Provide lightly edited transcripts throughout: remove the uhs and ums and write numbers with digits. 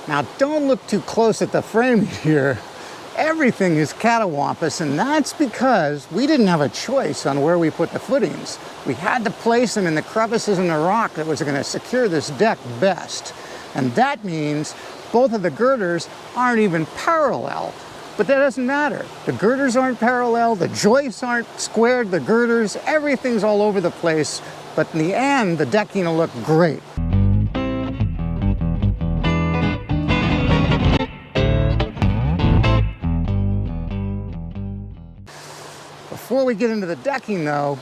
Now don't look too close at the frame here. Everything is catawampus, and that's because we didn't have a choice on where we put the footings. We had to place them in the crevices in the rock that was going to secure this deck best. And that means both of the girders aren't even parallel. But that doesn't matter. The girders aren't parallel, the joists aren't squared, the girders, everything's all over the place. But in the end, the decking will look great. Before we get into the decking though,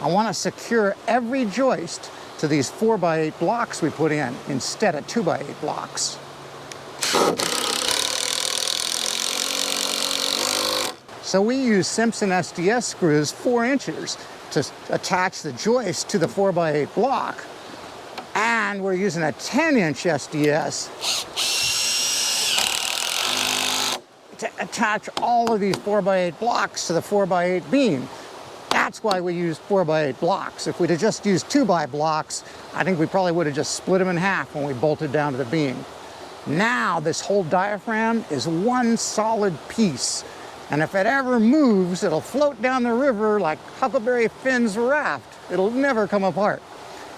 I want to secure every joist to these 4x8 blocks we put in instead of 2x8 blocks. So we use Simpson SDS screws 4 inches to attach the joist to the 4x8 block. And we're using a 10-inch SDS to attach all of these 4x8 blocks to the 4x8 beam. That's why we use 4x8 blocks. If we'd have just used 2x blocks, I think we probably would have just split them in half when we bolted down to the beam. Now this whole diaphragm is one solid piece. And if it ever moves, it'll float down the river like Huckleberry Finn's raft. It'll never come apart.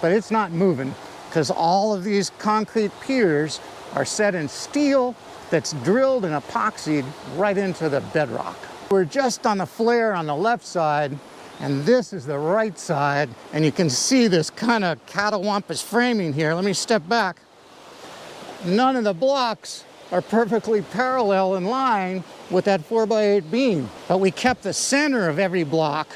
But it's not moving because all of these concrete piers are set in steel that's drilled and epoxied right into the bedrock. We're just on the flare on the left side, and this is the right side, and you can see this kind of catawampus framing here. Let me step back. None of the blocks are perfectly parallel in line with that 4x8 beam, but we kept the center of every block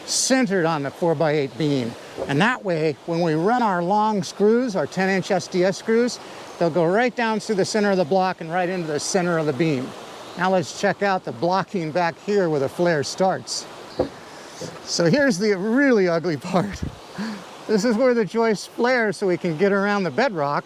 centered on the 4x8 beam. And that way, when we run our long screws, our 10-inch SDS screws, they'll go right down through the center of the block and right into the center of the beam. Now let's check out the blocking back here where the flare starts. So here's the really ugly part. This is where the joist flares so we can get around the bedrock,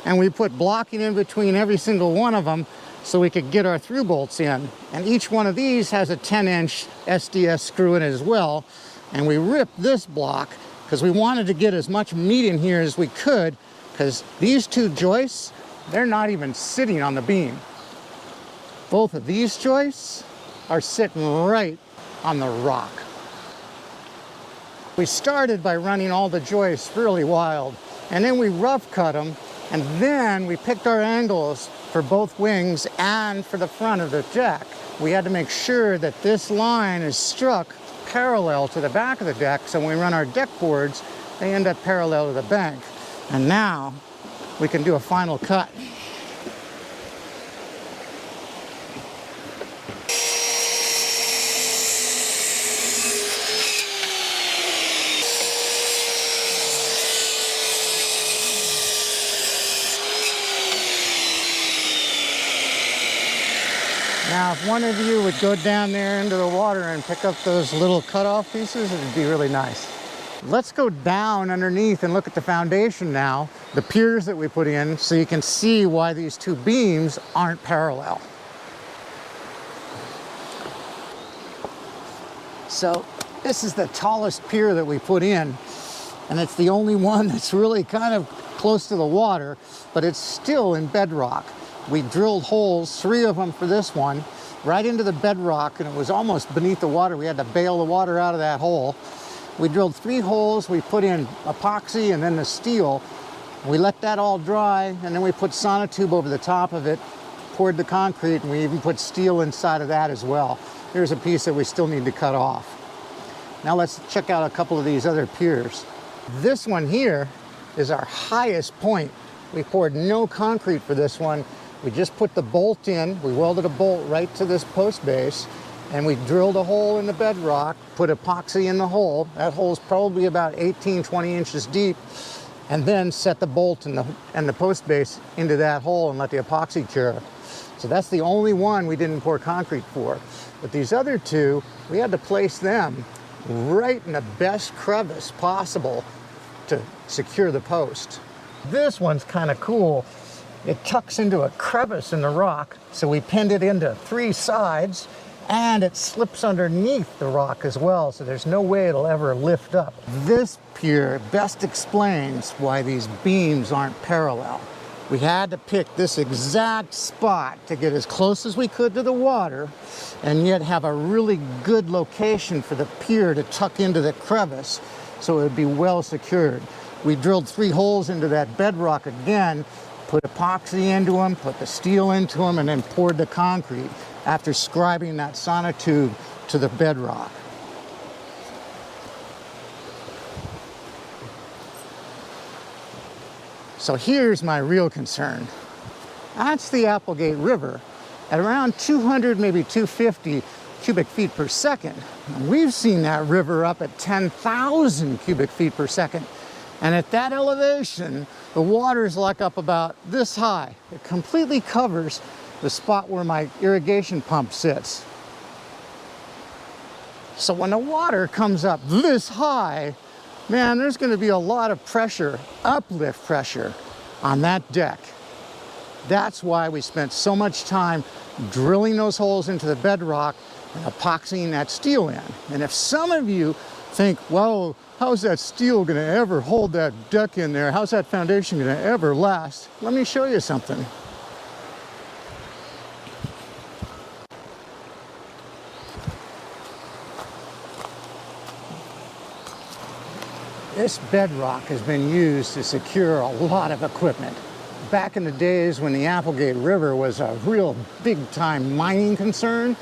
and we put blocking in between every single one of them so we could get our through bolts in. And each one of these has a 10-inch SDS screw in it as well. And we ripped this block because we wanted to get as much meat in here as we could, because these two joists, they're not even sitting on the beam. Both of these joists are sitting right on the rock. We started by running all the joists really wild, and then we rough cut them, and then we picked our angles for both wings and for the front of the deck. We had to make sure that this line is struck parallel to the back of the deck, so when we run our deck boards, they end up parallel to the bank. And now we can do a final cut. Now, if one of you would go down there into the water and pick up those little cutoff pieces, it'd be really nice. Let's go down underneath and look at the foundation now, the piers that we put in, so you can see why these two beams aren't parallel. So this is the tallest pier that we put in, and it's the only one that's really kind of close to the water, but it's still in bedrock. We drilled holes, 3 of them for this one, right into the bedrock, and it was almost beneath the water. We had to bail the water out of that hole. We drilled 3 holes, we put in epoxy and then the steel. We let that all dry, and then we put sonotube over the top of it, poured the concrete, and we even put steel inside of that as well. Here's a piece that we still need to cut off. Now let's check out a couple of these other piers. This one here is our highest point. We poured no concrete for this one. We just put the bolt in, we welded a bolt right to this post base, and we drilled a hole in the bedrock, put epoxy in the hole. That hole's probably about 18, 20 inches deep, and then set the bolt and the post base into that hole and let the epoxy cure. So that's the only one we didn't pour concrete for. But these other 2, we had to place them right in the best crevice possible to secure the post. This one's kind of cool. It tucks into a crevice in the rock, so we pinned it into 3 sides, and it slips underneath the rock as well, so there's no way it'll ever lift up. This pier best explains why these beams aren't parallel. We had to pick this exact spot to get as close as we could to the water and yet have a really good location for the pier to tuck into the crevice so it would be well secured. We drilled 3 holes into that bedrock again, put epoxy into them, put the steel into them, and then poured the concrete after scribing that sonotube to the bedrock. So here's my real concern. That's the Applegate River at around 200, maybe 250 cubic feet per second. And we've seen that river up at 10,000 cubic feet per second. And at that elevation, the water's like up about this high. It completely covers the spot where my irrigation pump sits. So when the water comes up this high, man, there's going to be a lot of pressure, uplift pressure on that deck. That's why we spent so much time drilling those holes into the bedrock and epoxying that steel in. And if some of you think, well, how's that steel going to ever hold that deck in there? How's that foundation going to ever last? Let me show you something. This bedrock has been used to secure a lot of equipment. Back in the days when the Applegate River was a real big-time mining concern,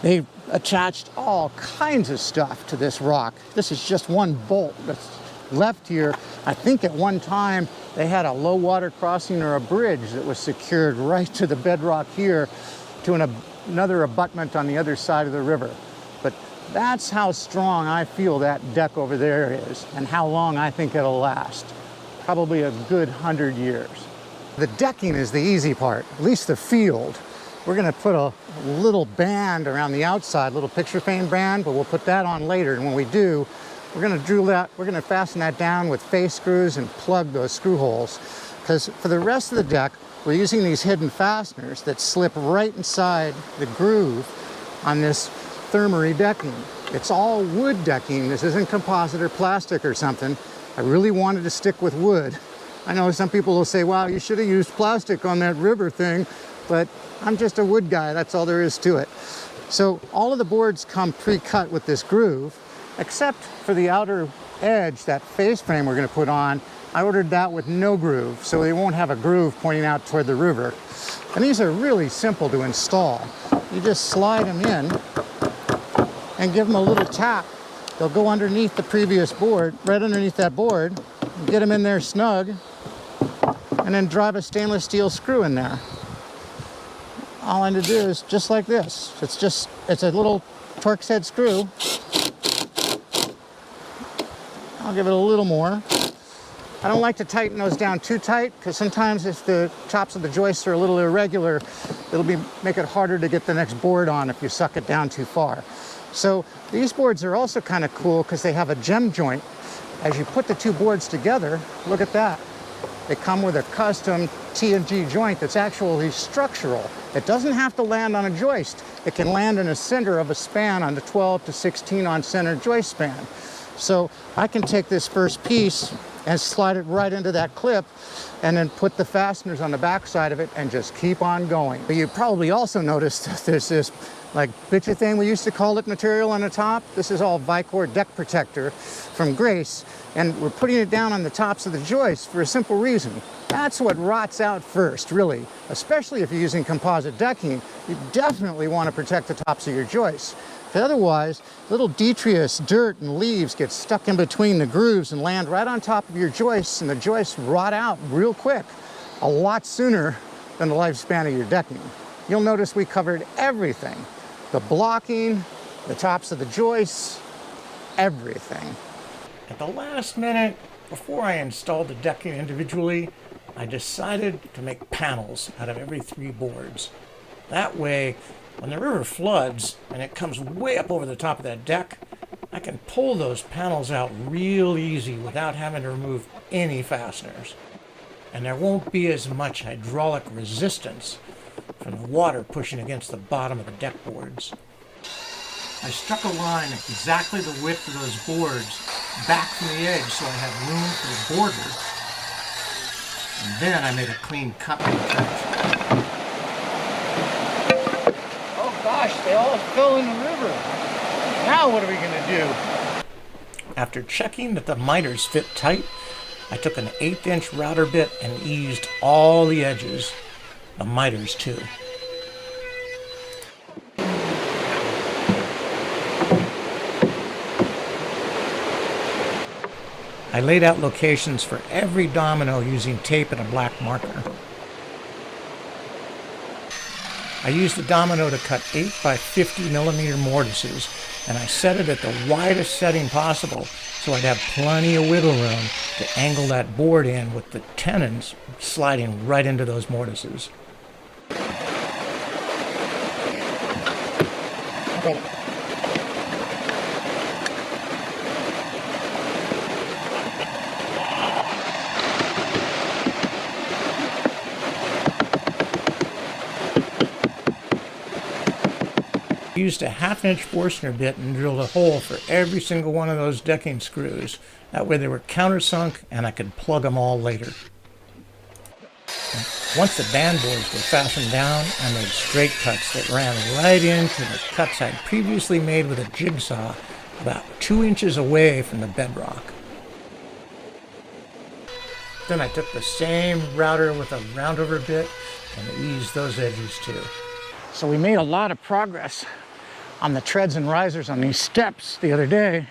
they attached all kinds of stuff to this rock. This is just one bolt that's left here. I think at one time they had a low water crossing or a bridge that was secured right to the bedrock here to another abutment on the other side of the river. But that's how strong I feel that deck over there is and how long I think it'll last. Probably a good 100 years. The decking is the easy part, at least the field. We're gonna put a little band around the outside, little picture frame band, but we'll put that on later. And when we do, we're gonna fasten that down with face screws and plug those screw holes. Because for the rest of the deck, we're using these hidden fasteners that slip right inside the groove on this thermary decking. It's all wood decking. This isn't composite or plastic or something. I really wanted to stick with wood. I know some people will say, wow, you should have used plastic on that river thing, but I'm just a wood guy. That's all there is to it. So all of the boards come pre-cut with this groove, except for the outer edge, that face frame we're going to put on. I ordered that with no groove, so they won't have a groove pointing out toward the river. And these are really simple to install. You just slide them in and give them a little tap. They'll go underneath the previous board, right underneath that board, get them in there snug, and then drive a stainless steel screw in there. All I need to do is just like this. It's a little Torx head screw. I'll give it a little more. I don't like to tighten those down too tight because sometimes if the tops of the joists are a little irregular, it'll make it harder to get the next board on if you suck it down too far. So these boards are also kind of cool because they have a gem joint. As you put the two boards together, look at that. They come with a custom T&G joint that's actually structural. It doesn't have to land on a joist. It can land in the center of a span on the 12 to 16 on center joist span. So I can take this first piece and slide it right into that clip and then put the fasteners on the back side of it and just keep on going. But you probably also noticed that there's this like bitcha thing we used to call it material on the top. This is all Vicor deck protector from Grace, and we're putting it down on the tops of the joists for a simple reason. That's what rots out first, really. Especially if you're using composite decking, you definitely want to protect the tops of your joists. Because otherwise, little detritus, dirt, and leaves get stuck in between the grooves and land right on top of your joists, and the joists rot out real quick, a lot sooner than the lifespan of your decking. You'll notice we covered everything. The blocking, the tops of the joists, everything. At the last minute, before I installed the decking individually, I decided to make panels out of every 3 boards. That way, when the river floods and it comes way up over the top of that deck, I can pull those panels out real easy without having to remove any fasteners. And there won't be as much hydraulic resistance from the water pushing against the bottom of the deck boards. I struck a line exactly the width of those boards back from the edge so I had room for the border. And then I made a clean cut in the trench. Oh gosh, they all fell in the river. Now what are we going to do? After checking that the miters fit tight, I took an 1/8" router bit and eased all the edges, the miters too. I laid out locations for every domino using tape and a black marker. I used the domino to cut 8 by 50 millimeter mortises, and I set it at the widest setting possible so I'd have plenty of wiggle room to angle that board in with the tenons sliding right into those mortises. Okay. I used a 1/2" Forstner bit and drilled a hole for every single one of those decking screws. That way they were countersunk and I could plug them all later. Once the band boards were fastened down, I made straight cuts that ran right into the cuts I'd previously made with a jigsaw about 2 inches away from the bedrock. Then I took the same router with a roundover bit and eased those edges too. So we made a lot of progress on the treads and risers on these steps the other day,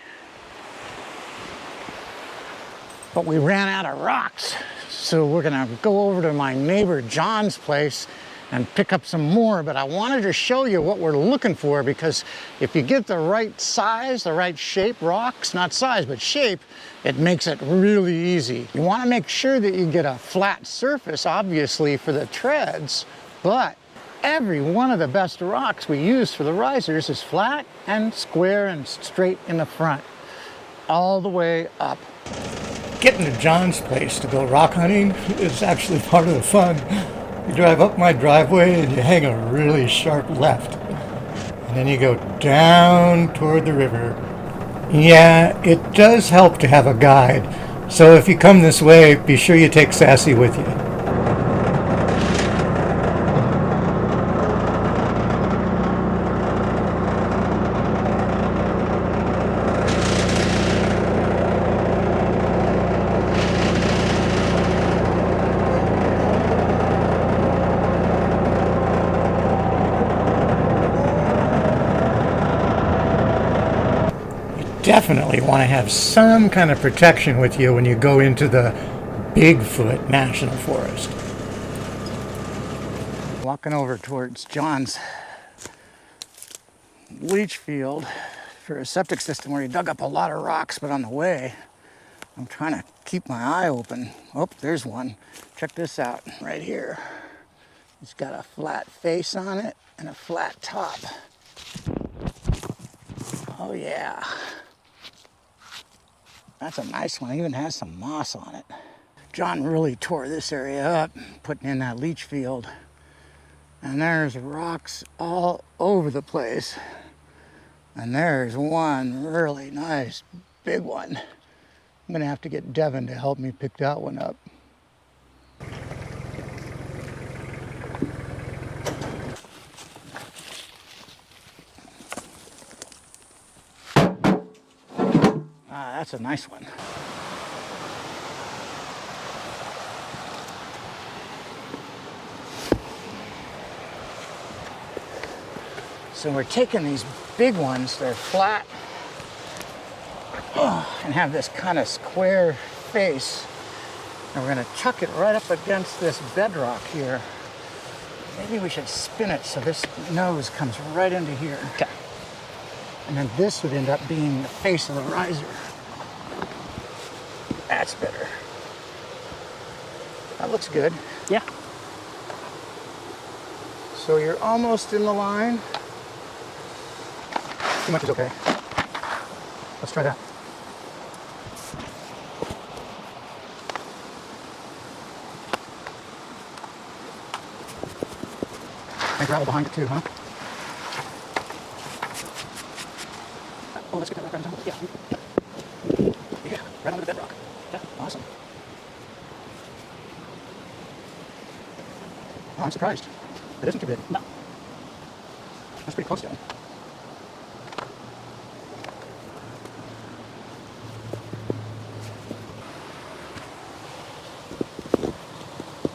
but we ran out of rocks. So we're gonna go over to my neighbor John's place and pick up some more, but I wanted to show you what we're looking for, because if you get the right size, the right shape rocks, not size, but shape, it makes it really easy. You wanna make sure that you get a flat surface, obviously, for the treads, but every one of the best rocks we use for the risers is flat and square and straight in the front, all the way up. Getting to John's place to go rock hunting is actually part of the fun. You drive up my driveway and you hang a really sharp left. And then you go down toward the river. Yeah, it does help to have a guide. So if you come this way, be sure you take Sassy with you. Definitely want to have some kind of protection with you when you go into the Bigfoot National Forest. Walking over towards John's leach field for a septic system where he dug up a lot of rocks, but on the way, I'm trying to keep my eye open. Oh, there's one. Check this out right here. It's got a flat face on it and a flat top. Oh yeah. That's a nice one. It even has some moss on it. John really tore this area up, putting in that leach field. And there's rocks all over the place. And there's one really nice big one. I'm gonna have to get Devin to help me pick that one up. Ah, that's a nice one. So we're taking these big ones, they're flat, and have this kind of square face. And we're gonna chuck it right up against this bedrock here. Maybe we should spin it so this nose comes right into here. Okay. And then this would end up being the face of the riser. That's better. That looks good. Yeah. So you're almost in the line. Too much is okay. Let's try that. And gravel behind it too, huh? Oh, let's get that right around. Yeah. Yeah, right under the bedrock. Yeah, awesome. I'm surprised. It isn't too big. No. That's pretty close to it.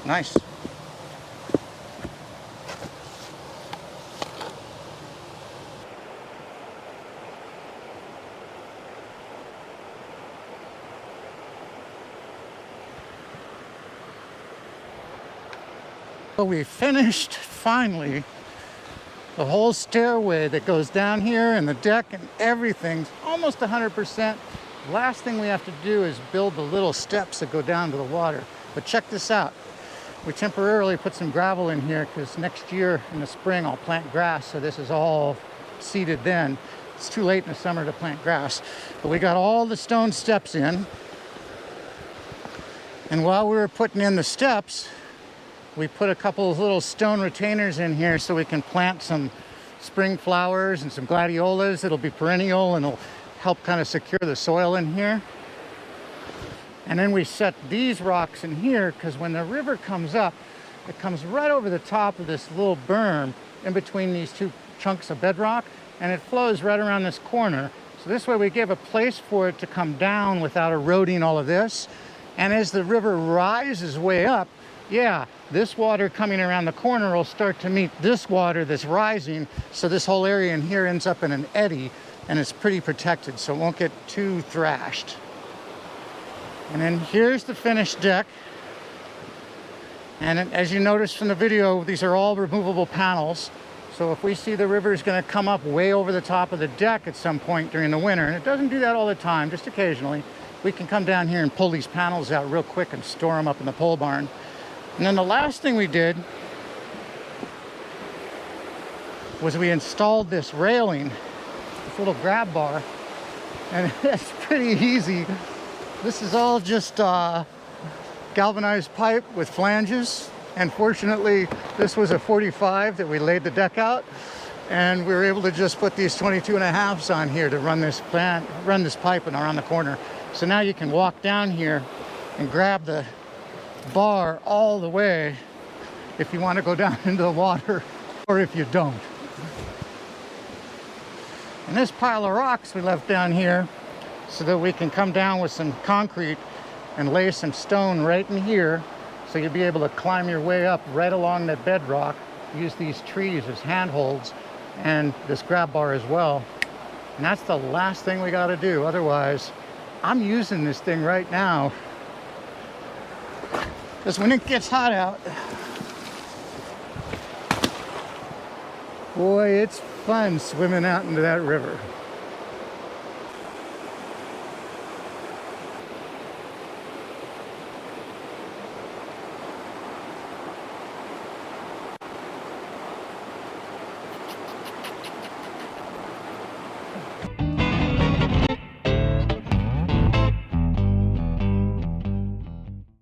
Nice. So we finished finally the whole stairway that goes down here and the deck and everything's almost 100%. Last thing we have to do is build the little steps that go down to the water. But check this out. We temporarily put some gravel in here because next year in the spring I'll plant grass, so this is all seeded then. It's too late in the summer to plant grass. But we got all the stone steps in. And while we were putting in the steps, we put a couple of little stone retainers in here so we can plant some spring flowers and some gladiolas. It'll be perennial and it'll help kind of secure the soil in here. And then we set these rocks in here because when the river comes up, it comes right over the top of this little berm in between these two chunks of bedrock, and it flows right around this corner. So this way we give a place for it to come down without eroding all of this. And as the river rises way up, yeah, this water coming around the corner will start to meet this water that's rising. So this whole area in here ends up in an eddy, and it's pretty protected, so it won't get too thrashed. And then here's the finished deck. And as you noticed from the video, these are all removable panels. So if we see the river is going to come up way over the top of the deck at some point during the winter, and it doesn't do that all the time, just occasionally, we can come down here and pull these panels out real quick and store them up in the pole barn. And then the last thing we did was we installed this railing, this little grab bar, and it's pretty easy. This is all just galvanized pipe with flanges, and fortunately this was a 45 that we laid the deck out, and we were able to just put these 22.5s on here to run this pipe and around the corner. So now you can walk down here and grab the bar all the way if you want to go down into the water, or if you don't. And this pile of rocks we left down here so that we can come down with some concrete and lay some stone right in here, so you'll be able to climb your way up right along that bedrock. Use these trees as handholds and this grab bar as well. And that's the last thing we got to do. Otherwise, I'm using this thing right now because when it gets hot out, boy, it's fun swimming out into that river.